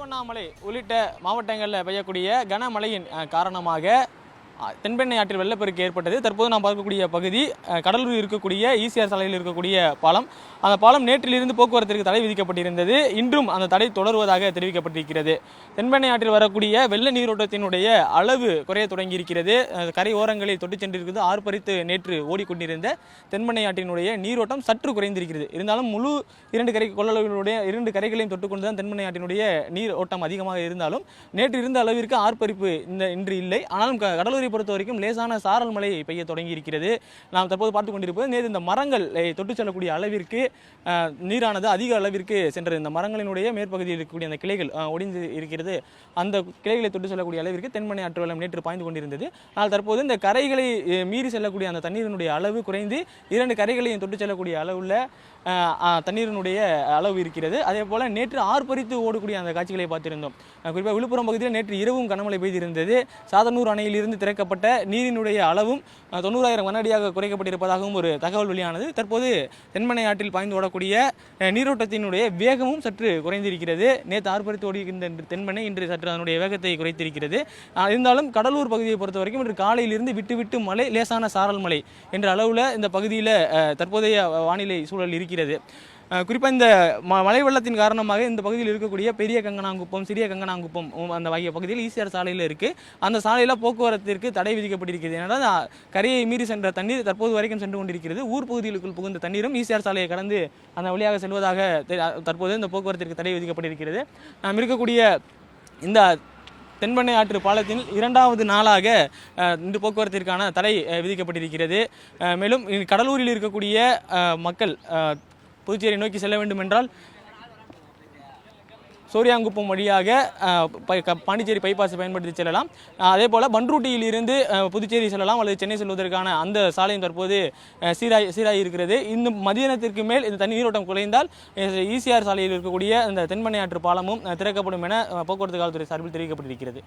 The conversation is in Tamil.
திருவண்ணாமலை உள்ளிட்ட மாவட்டங்களில் பெய்யக்கூடிய கனமழையின் காரணமாக தென்பெண்ணை ஆற்றில் வெள்ளப்பெருக்கு ஏற்பட்டது. தற்போது நாம் பார்க்கக்கூடிய பகுதி கடலூர் இருக்கக்கூடிய ஈசிஆர் சாலையில் இருக்கக்கூடிய பாலம். அந்த பாலம் நேற்றிலிருந்து போக்குவரத்திற்கு தடை விதிக்கப்பட்டிருந்தது. இன்றும் அந்த தடை தொடருவதாக தெரிவிக்கப்பட்டிருக்கிறது. தென்பெண்ணை ஆற்றில் வரக்கூடிய வெள்ள நீரோட்டத்தினுடைய அளவு குறைய தொடங்கியிருக்கிறது. கரை ஓரங்களில் தொட்டு சென்றிருக்கிறது. ஆர்ப்பரித்து நேற்று ஓடிக்கொண்டிருந்த தென்பெண்ணை ஆற்றினுடைய நீரோட்டம் சற்று குறைந்திருக்கிறது. இருந்தாலும் முழு இரண்டு கரைகளையும் தொட்டுக்கொண்டு தான் தென்பெண்ணை ஆற்றினுடைய நீர் ஓட்டம் அதிகமாக இருந்தாலும் நேற்று இருந்த அளவிற்கு ஆர்ப்பரிப்பு இன்று இல்லை. ஆனாலும் கடலூரை பொறுத்த வரைக்கும் லேசான சாரல் மழை பெய்ய தொடங்கி இருக்கிறது. நாம் தற்போது பார்த்துக் கொண்டிருப்பது நேற்று இந்த மரங்கள் தொட்டு செல்லக்கூடிய அளவிற்கு நீரானது அதிக அளவிற்கு சென்றது. இந்த மரங்களினுடைய மேற்பகுதியில் இருக்கக்கூடிய அந்த கிளைகள் ஒடிந்து இருக்கிறது. அந்த கிளைகளை தொட்டு செல்லக்கூடிய அளவிற்கு தென்பெண்ணை ஆற்று வெள்ளம் நேற்று பாய்ந்து கொண்டிருந்தது. ஆனால் தற்போது இந்த கரைகளை மீறி செல்லக்கூடிய அந்த தண்ணீரினுடைய அளவு குறைந்து இரண்டு கரைகளையும் தொட்டு செல்லக்கூடிய அளவுள்ள தண்ணீரினுடைய அளவு இருக்கிறது. அதே போல நேற்று ஆர்ப்பரித்து ஓடக்கூடிய அந்த காட்சிகளை பார்த்திருந்தோம். குறிப்பாக விழுப்புரம் பகுதியில் நேற்று இரவும் கனமழை பெய்திருந்தது. சாதனூர் அணையிலிருந்து திறக்கப்பட்ட நீரினுடைய அளவும் 90,000 கனஅடியாக குறைக்கப்பட்டிருப்பதாகவும் ஒரு தகவல் வெளியானது. தற்போது தென்பெண்ணை ஆற்றில் பாய்ந்து ஓடக்கூடிய நீரோட்டத்தினுடைய வேகமும் சற்று குறைந்திருக்கிறது. நேற்று ஆர்ப்பரித்து ஓடுகின்ற தென்பெண்ணை இன்று சற்று அதனுடைய வேகத்தை குறைத்திருக்கிறது. இருந்தாலும் கடலூர் பகுதியை பொறுத்த வரைக்கும் இன்று காலையிலிருந்து விட்டு விட்டு மழை, லேசான சாரல் மழை என்ற அளவில் இந்த பகுதியில் தற்போதைய வானிலை சூழல் இருக்கிறது. குறிப்பாக இந்த மழை வெள்ளத்தின் காரணமாக இந்த பகுதியில் இருக்கக்கூடிய பெரிய கங்கனாங்குப்பம், சிறிய கங்கனாங்குப்பம் அந்த வகை பகுதியில் ஈசிஆர் சாலையில் இருக்குது. அந்த சாலையில் போக்குவரத்திற்கு தடை விதிக்கப்பட்டிருக்கிறது. ஏன்னா கரையை மீறி சென்ற தண்ணீர் தற்போது வரைக்கும் சென்று கொண்டிருக்கிறது. ஊர் பகுதிகளுக்குள் புகுந்த தண்ணீரும் ஈசிஆர் சாலையை கடந்து அந்த வழியாக செல்வதாக தற்போது இந்த போக்குவரத்திற்கு தடை விதிக்கப்பட்டிருக்கிறது. நாம் இருக்கக்கூடிய இந்த தென்பெண்ணை ஆற்று பாலத்தில் 2வது நாளாக இந்த போக்குவரத்திற்கான தடை விதிக்கப்பட்டிருக்கிறது. மேலும் கடலூரில் இருக்கக்கூடிய மக்கள் புதுச்சேரி நோக்கி செல்ல வேண்டும் என்றால் சோரியாங்குப்பம் வழியாக பாண்டிச்சேரி பைபாஸ் பயன்படுத்தி செல்லலாம். அதே போல் பன்ருட்டியில் இருந்து புதுச்சேரி செல்லலாம் அல்லது சென்னை செல்வதற்கான அந்த சாலையும் தற்போது சீராகி இருக்கிறது. இந்த மதியானத்திற்கு மேல் இந்த தண்ணீரோட்டம் குறைந்தால் ஈசிஆர் சாலையில் இருக்கக்கூடிய இந்த தென்பெண்ணை ஆற்று பாலமும் திறக்கப்படும் என போக்குவரத்து காவல்துறை சார்பில் தெரிவிக்கப்பட்டிருக்கிறது.